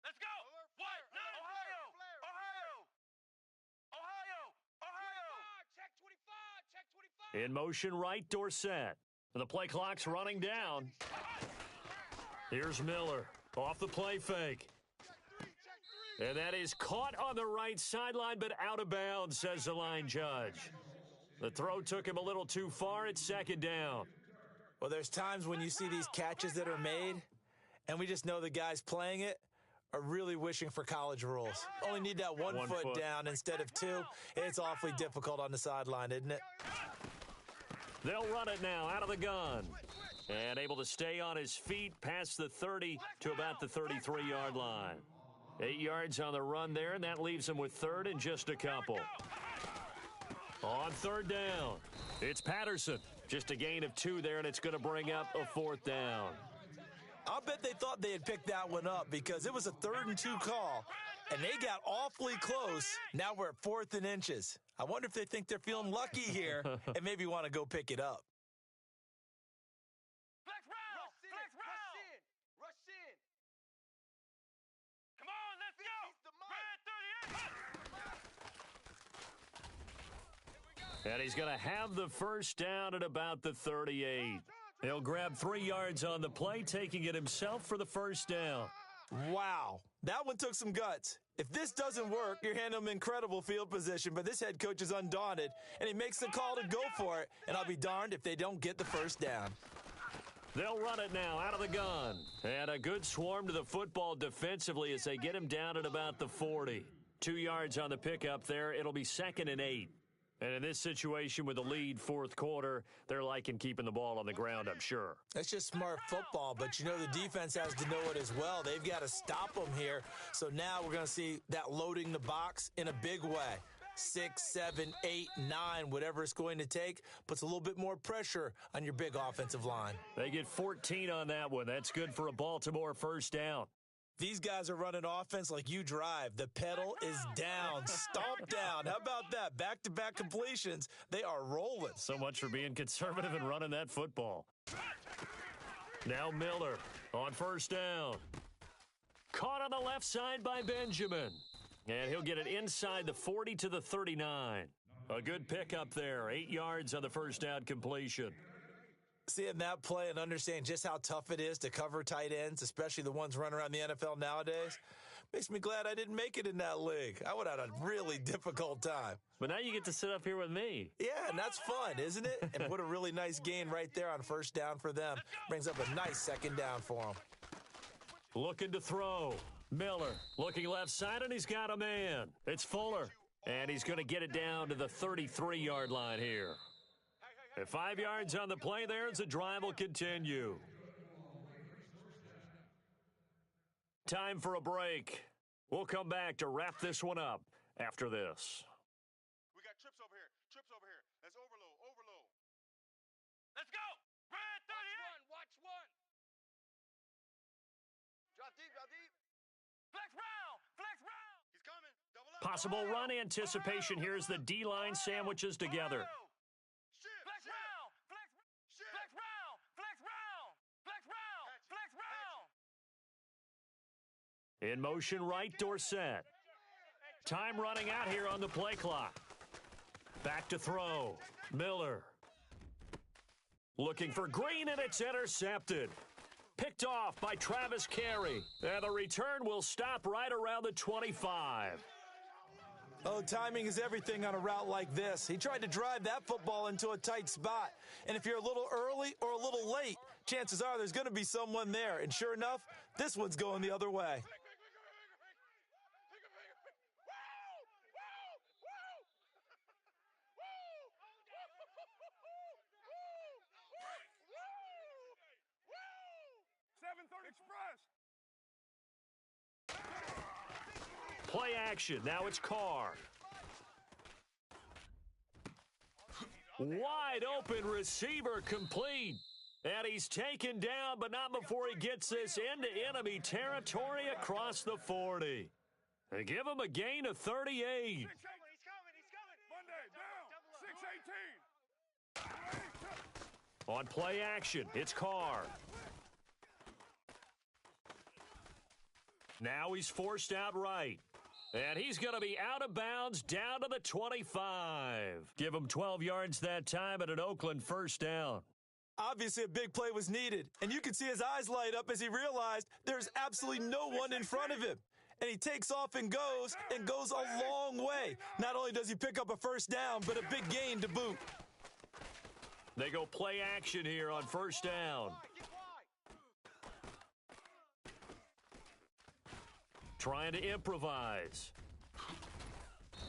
Let's go. Alert What? flare, alert Ohio. flare, Ohio. Ohio. Ohio. 25. Check 25. Check 25. In motion right, Dorsett. The play clock's running down. Here's Miller off the play fake. Check 3. And that is caught on the right sideline, but out of bounds, says the line judge. The throw took him a little too far. It's second down. Well, there's times when you see these catches that are made, and we just know the guys playing it are really wishing for college rules. Only need that one foot down instead of two. It's awfully difficult on the sideline, isn't it? They'll run it now out of the gun. And able to stay on his feet past the 30 to about the 33-yard line. 8 yards on the run there, and that leaves him with third and just a couple. On third down, it's Patterson. Just a gain of 2 there, and it's going to bring up a fourth down. I'll bet they thought they had picked that one up because it was a 3rd and 2 call, and they got awfully close. Now we're at 4th and inches. I wonder if they think they're feeling lucky here and maybe want to go pick it up. Flex round. Flex round. Rush in. Come on, let's go. He's the mic. Red 38. And he's going to have the first down at about the 38. He'll grab 3 yards on the play, taking it himself for the first down. Wow, that one took some guts. If this doesn't work, you're handing him incredible field position, but this head coach is undaunted, and he makes the call to go for it, and I'll be darned if they don't get the first down. They'll run it now out of the gun. And a good swarm to the football defensively as they get him down at about the 40. 2 yards on the pickup there. It'll be 2nd and 8. And in this situation with the lead fourth quarter, they're liking keeping the ball on the ground, I'm sure. That's just smart football, but you know the defense has to know it as well. They've got to stop them here. So now we're going to see that loading the box in a big way. 6, 7, 8, 9, whatever it's going to take, puts a little bit more pressure on your big offensive line. They get 14 on that one. That's good for a Baltimore first down. These guys are running offense like you drive. The pedal is down, stomp down. How about that? Back-to-back completions. They are rolling. So much for being conservative and running that football. Now Miller on first down. Caught on the left side by Benjamin. And he'll get it inside the 40 to the 39. A good pickup there. 8 yards on the first down completion. Seeing that play and understanding just how tough it is to cover tight ends, especially the ones running around the NFL nowadays, makes me glad I didn't make it in that league. I would have had a really difficult time. But now you get to sit up here with me. Yeah, and that's fun, isn't it? And put a really nice gain right there on first down for them. Brings up a nice second down for them. Looking to throw. Miller looking left side, and he's got a man. It's Fuller. And he's going to get it down to the 33-yard line here. At 5 yards on the play there as the drive will continue. Time for a break. We'll come back to wrap this one up after this. We got trips over here. Trips over here. That's overload. Overload. Let's go. Red 38. Watch one. Drop deep. Drop deep. Flex round. Flex round. He's coming. Double up. Possible run anticipation here as the D-line sandwiches together. Shift. Flex Shift. round. Flex. Shift. Flex round. Flex round. Flex round. Flex round. In motion right, Dorsett. Time running out here on the play clock. Back to throw. Miller. Looking for Green, and it's intercepted. Picked off by Travis Carey. And the return will stop right around the 25. Oh, timing is everything on a route like this. He tried to drive that football into a tight spot. And if you're a little early or a little late, chances are there's going to be someone there. And sure enough, this one's going the other way. Play action. Now it's Carr. Wide open receiver complete. And he's taken down, but not before he gets this into enemy territory across the 40. They give him a gain of 38. He's coming. He's coming. Monday, down. 6-18. On play action, it's Carr. Now he's forced out right. And he's going to be out of bounds down to the 25. Give him 12 yards that time and an Oakland first down. Obviously, a big play was needed, and you could see his eyes light up as he realized there's absolutely no one in front of him. And he takes off and goes a long way. Not only does he pick up a first down, but a big gain to boot. They go play action here on first down. Trying to improvise.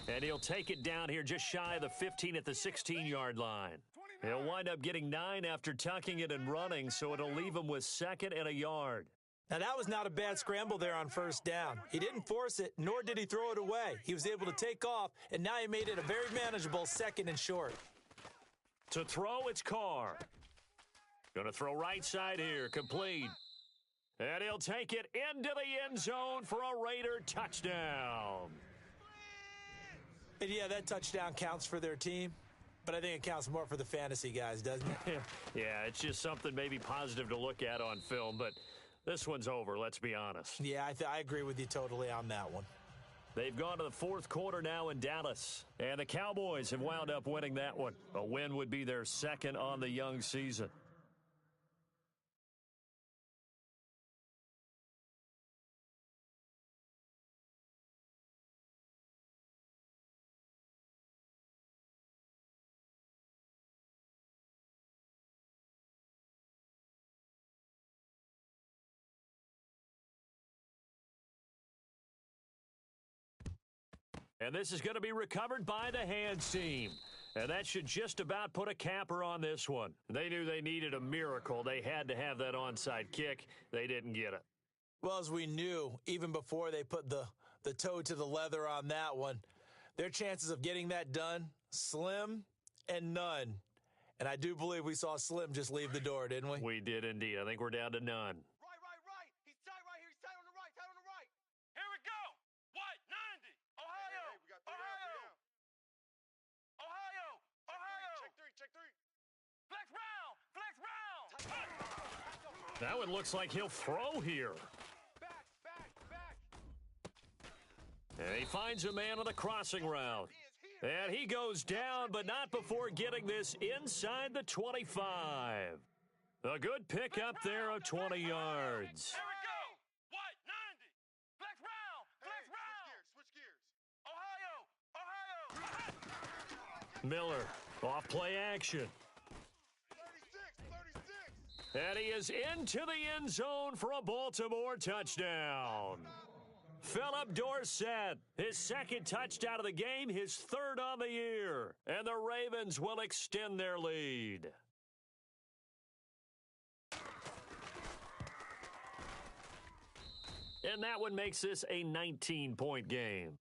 And he'll take it down here just shy of the 15 at the 16-yard line. He'll wind up getting 9 after tucking it and running, so it'll leave him with 2nd and a yard. Now, that was not a bad scramble there on first down. He didn't force it, nor did he throw it away. He was able to take off, and now he made it a very manageable 2nd and short. To throw, it's Carr. Going to throw right side here, complete. And he'll take it into the end zone for a Raider touchdown. And yeah, that touchdown counts for their team, but I think it counts more for the fantasy guys, doesn't it? Yeah, it's just something maybe positive to look at on film, but this one's over, let's be honest. Yeah, I agree with you totally on that one. They've gone to the 4th quarter now in Dallas, and the Cowboys have wound up winning that one. A win would be their 2nd on the young season. And this is going to be recovered by the hands team. And that should just about put a capper on this one. They knew they needed a miracle. They had to have that onside kick. They didn't get it. Well, as we knew, even before they put the toe to the leather on that one, their chances of getting that done, slim and none. And I do believe we saw Slim just leave the door, didn't we? We did indeed. I think we're down to none. Right. He's tight right here. He's tight on the right. Here we go. What? 90. Ohio. Hey, we got 3 down. Ohio. Check three. Flex round. That one looks like he'll throw here. Back. And he finds a man on the crossing route. And he goes down, but not before getting this inside the 25. A good pickup there of 20 yards. Here we go. What? 90. Flex round. Switch gears. Ohio. Miller off play action. 36. And he is into the end zone for a Baltimore touchdown. Philip Dorsett, his 2nd touchdown of the game, his 3rd on the year. And the Ravens will extend their lead. And that one makes this a 19-point game.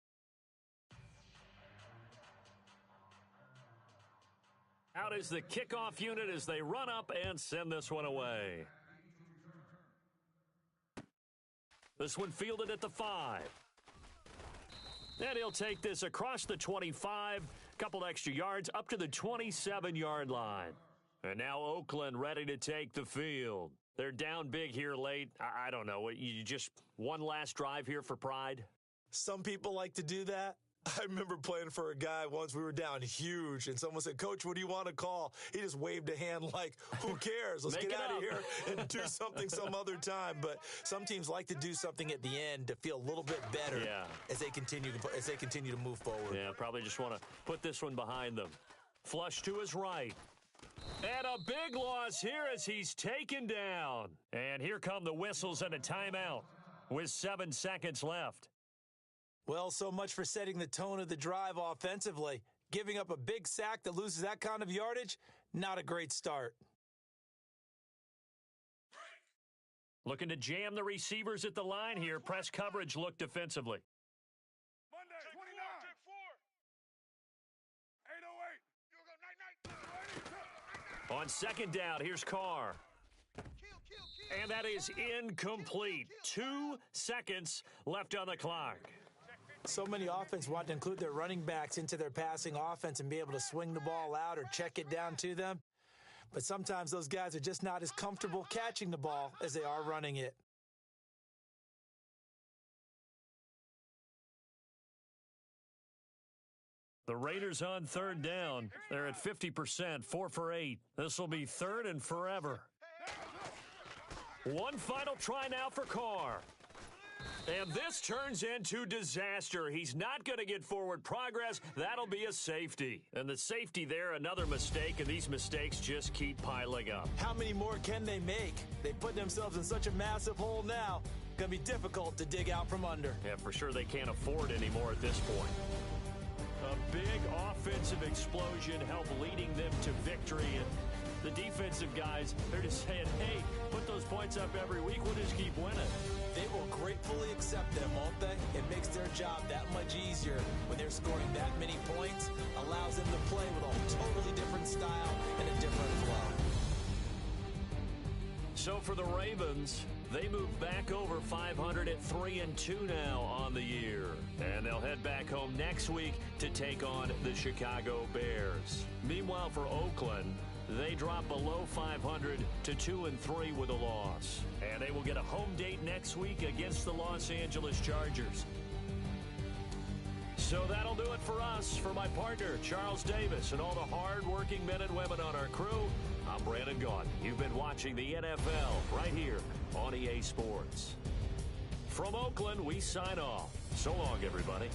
Out is the kickoff unit as they run up and send this one away. This one fielded at the 5. And he'll take this across the 25, couple extra yards, up to the 27-yard line. And now Oakland ready to take the field. They're down big here late. I don't know. You just one last drive here for pride? Some people like to do that. I remember playing for a guy once. We were down huge, and someone said, "Coach, what do you want to call?" He just waved a hand like, who cares? Let's get out of here and do something some other time. But some teams like to do something at the end to feel a little bit better as they continue to move forward. Yeah, probably just want to put this one behind them. Flush to his right. And a big loss here as he's taken down. And here come the whistles and a timeout with 7 seconds left. Well, so much for setting the tone of the drive offensively. Giving up a big sack that loses that kind of yardage, not a great start. Looking to jam the receivers at the line here. Press coverage look defensively. Monday, 29. Check 4. 808. On 2nd down, here's Carr. And that is incomplete. 2 seconds left on the clock. So many offense want to include their running backs into their passing offense and be able to swing the ball out or check it down to them. but sometimes those guys are just not as comfortable catching the ball as they are running it. The Raiders on third down. They're at 50%, 4 for 8. This will be third and forever. One final try now for Carr. And this turns into disaster. He's not going to get forward progress. That'll be a safety. And the safety there, another mistake, and these mistakes just keep piling up. How many more can they make? They put themselves in such a massive hole now. Going to be difficult to dig out from under. Yeah, for sure they can't afford any more at this point. A big offensive explosion helped leading them to victory. And the defensive guys, they're just saying, hey, put those points up every week. We'll just keep winning. They will gratefully accept them, won't they? It makes their job that much easier when they're scoring that many points. Allows them to play with a totally different style and a different flow. So for the Ravens, they move back over 500 at 3-2 now on the year. And they'll head back home next week to take on the Chicago Bears. Meanwhile, for Oakland, they drop below 500 to 2-3 with a loss. And they will get a home date next week against the Los Angeles Chargers. So that'll do it for us. For my partner, Charles Davis, and all the hard-working men and women on our crew, I'm Brandon Gaudin. You've been watching the NFL right here on EA Sports. From Oakland, we sign off. So long, everybody.